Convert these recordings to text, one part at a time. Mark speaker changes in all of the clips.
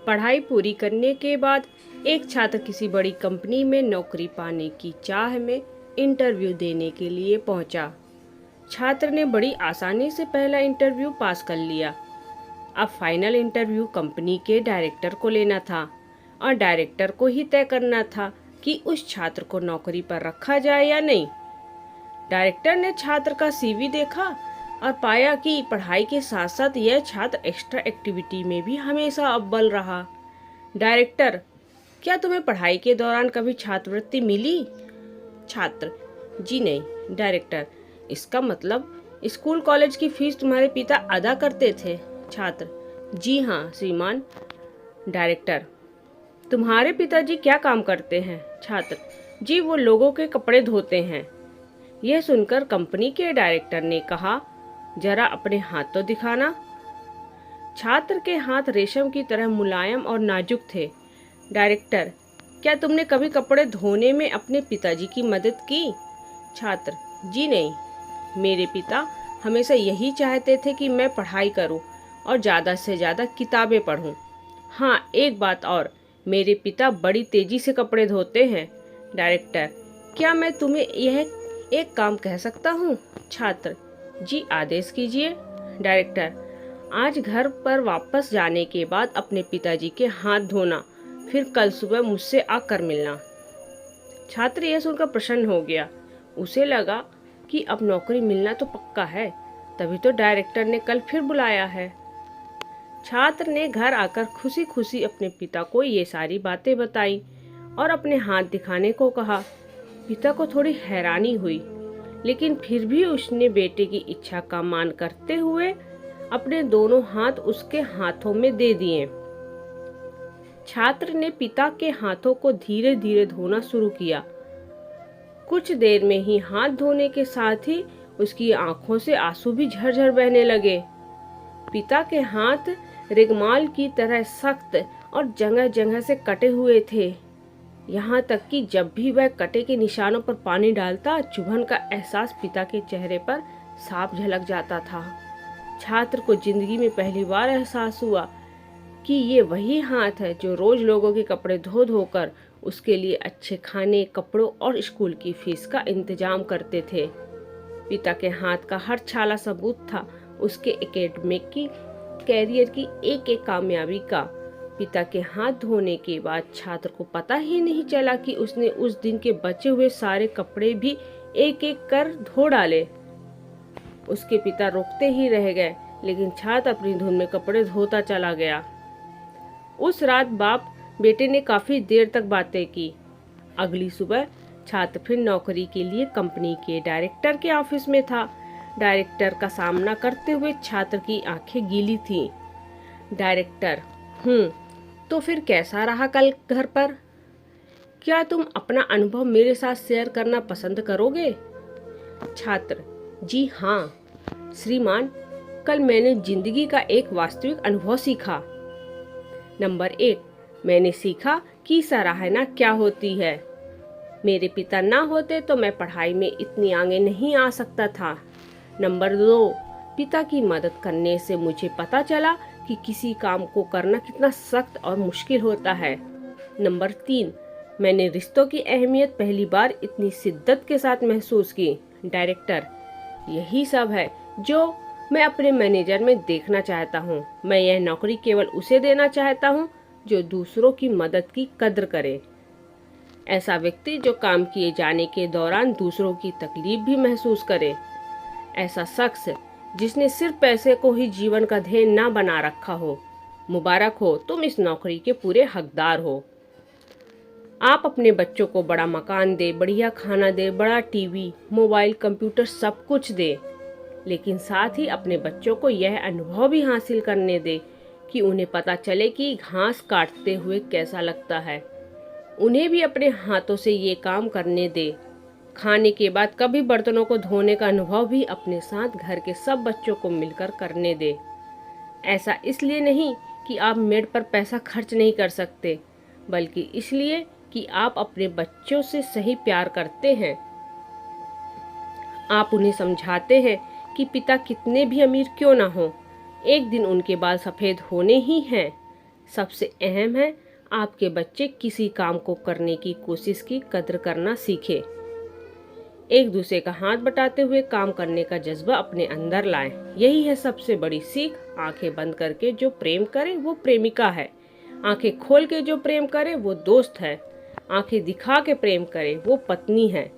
Speaker 1: पढ़ाई पूरी करने के बाद एक छात्र किसी बड़ी कंपनी में नौकरी पाने की चाह में इंटरव्यू देने के लिए पहुंचा। छात्र ने बड़ी आसानी से पहला इंटरव्यू पास कर लिया। अब फाइनल इंटरव्यू कंपनी के डायरेक्टर को लेना था और डायरेक्टर को ही तय करना था कि उस छात्र को नौकरी पर रखा जाए या नहीं। डायरेक्टर ने छात्र का सीवी देखा और पाया कि पढ़ाई के साथ साथ यह छात्र एक्स्ट्रा एक्टिविटी में भी हमेशा अव्वल रहा। डायरेक्टर, क्या तुम्हें पढ़ाई के दौरान कभी छात्रवृत्ति मिली? छात्र, जी नहीं। डायरेक्टर, इसका मतलब स्कूल कॉलेज की फीस तुम्हारे पिता अदा करते थे? छात्र, जी हाँ श्रीमान। डायरेक्टर, तुम्हारे पिताजी क्या काम करते हैं? छात्र, जी वो लोगों के कपड़े धोते हैं। यह सुनकर कंपनी के डायरेक्टर ने कहा, जरा अपने हाथ तो दिखाना। छात्र के हाथ रेशम की तरह मुलायम और नाजुक थे। डायरेक्टर, क्या तुमने कभी कपड़े धोने में अपने पिताजी की मदद की? छात्र, जी नहीं। मेरे पिता हमेशा यही चाहते थे कि मैं पढ़ाई करूं और ज़्यादा से ज़्यादा किताबें पढूं। हाँ, एक बात और, मेरे पिता बड़ी तेजी से कपड़े धोते हैं। डायरेक्टर, क्या मैं तुम्हें यह एक काम कह सकता हूँ? छात्र, जी आदेश कीजिए। डायरेक्टर, आज घर पर वापस जाने के बाद अपने पिताजी के हाथ धोना, फिर कल सुबह मुझसे आकर मिलना। छात्र यह सुनकर प्रसन्न हो गया। उसे लगा कि अब नौकरी मिलना तो पक्का है, तभी तो डायरेक्टर ने कल फिर बुलाया है। छात्र ने घर आकर खुशी खुशी अपने पिता को ये सारी बातें बताई और अपने हाथ दिखाने को कहा। पिता को थोड़ी हैरानी हुई, लेकिन फिर भी उसने बेटे की इच्छा का मान करते हुए अपने दोनों हाथ उसके हाथों में दे दिए। छात्र ने पिता के हाथों को धीरे धीरे धोना शुरू किया। कुछ देर में ही हाथ धोने के साथ ही उसकी आंखों से आंसू भी झरझर बहने लगे। पिता के हाथ रेगमाल की तरह सख्त और जगह जगह से कटे हुए थे। यहाँ तक कि जब भी वह कटे के निशानों पर पानी डालता, चुभन का एहसास पिता के चेहरे पर साफ झलक जाता था। छात्र को जिंदगी में पहली बार एहसास हुआ कि ये वही हाथ है जो रोज लोगों के कपड़े धो धोकर उसके लिए अच्छे खाने, कपड़ों और स्कूल की फीस का इंतजाम करते थे। पिता के हाथ का हर छाला सबूत था उसके एकेडमिक की कैरियर की एक एक कामयाबी का। पिता के हाथ धोने के बाद छात्र को पता ही नहीं चला कि उसने उस दिन के बचे हुए सारे कपड़े भी एक एक कर धो डाले। उसके पिता रुकते ही रह गए, लेकिन छात्र अपनी धुन में कपड़े धोता चला गया। उस रात बाप बेटे ने काफी देर तक बातें की। अगली सुबह छात्र फिर नौकरी के लिए कंपनी के डायरेक्टर के ऑफिस में था। डायरेक्टर का सामना करते हुए छात्र की आंखें गीली थीं। डायरेक्टर, तो फिर कैसा रहा कल घर पर? क्या तुम अपना अनुभव मेरे साथ शेयर करना पसंद करोगे? छात्र, जी हाँ श्रीमान, कल मैंने जिंदगी का एक वास्तविक अनुभव सीखा। नंबर 1, मैंने सीखा कि सराहना क्या होती है। मेरे पिता ना होते तो मैं पढ़ाई में इतनी आगे नहीं आ सकता था। नंबर 2, पिता की मदद करने से मुझे पता चला कि किसी काम को करना कितना सख्त और मुश्किल होता है। नंबर 3, मैंने रिश्तों की अहमियत पहली बार इतनी शिद्दत के साथ महसूस की। डायरेक्टर, यही सब है जो मैं अपने मैनेजर में देखना चाहता हूँ। मैं यह नौकरी केवल उसे देना चाहता हूँ जो दूसरों की मदद की कद्र करे। ऐसा व्यक्ति जो काम किए जाने के दौरान दूसरों की तकलीफ भी महसूस करे। ऐसा शख्स जिसने सिर्फ पैसे को ही जीवन का ध्येय ना बना रखा हो। मुबारक हो, तुम इस नौकरी के पूरे हकदार हो। आप अपने बच्चों को बड़ा मकान दे, बढ़िया खाना दे, बड़ा टीवी, मोबाइल, कंप्यूटर सब कुछ दे, लेकिन साथ ही अपने बच्चों को यह अनुभव भी हासिल करने दे कि उन्हें पता चले कि घास काटते हुए कैसा लगता है। उन्हें भी अपने हाथों से ये काम करने दे। खाने के बाद कभी बर्तनों को धोने का अनुभव भी अपने साथ घर के सब बच्चों को मिलकर करने दे। ऐसा इसलिए नहीं कि आप मेड पर पैसा खर्च नहीं कर सकते, बल्कि इसलिए कि आप अपने बच्चों से सही प्यार करते हैं। आप उन्हें समझाते हैं कि पिता कितने भी अमीर क्यों ना हो, एक दिन उनके बाल सफेद होने ही हैं। सबसे अहम है आपके बच्चे किसी काम को करने की कोशिश की कद्र करना सीखे। एक दूसरे का हाथ बटाते हुए काम करने का जज्बा अपने अंदर लाएं। यही है सबसे बड़ी सीख। आंखें बंद करके जो प्रेम करे वो प्रेमिका है, आंखें खोल के जो प्रेम करे वो दोस्त है, आंखें दिखा के प्रेम करे वो पत्नी है,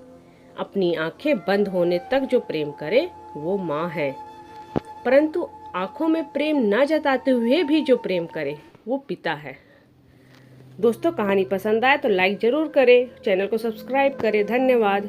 Speaker 1: अपनी आंखें बंद होने तक जो प्रेम करे वो माँ है, परंतु आंखों में प्रेम न जताते हुए भी जो प्रेम करे वो पिता है। दोस्तों, कहानी पसंद आए तो लाइक जरूर करें, चैनल को सब्सक्राइब करें। धन्यवाद।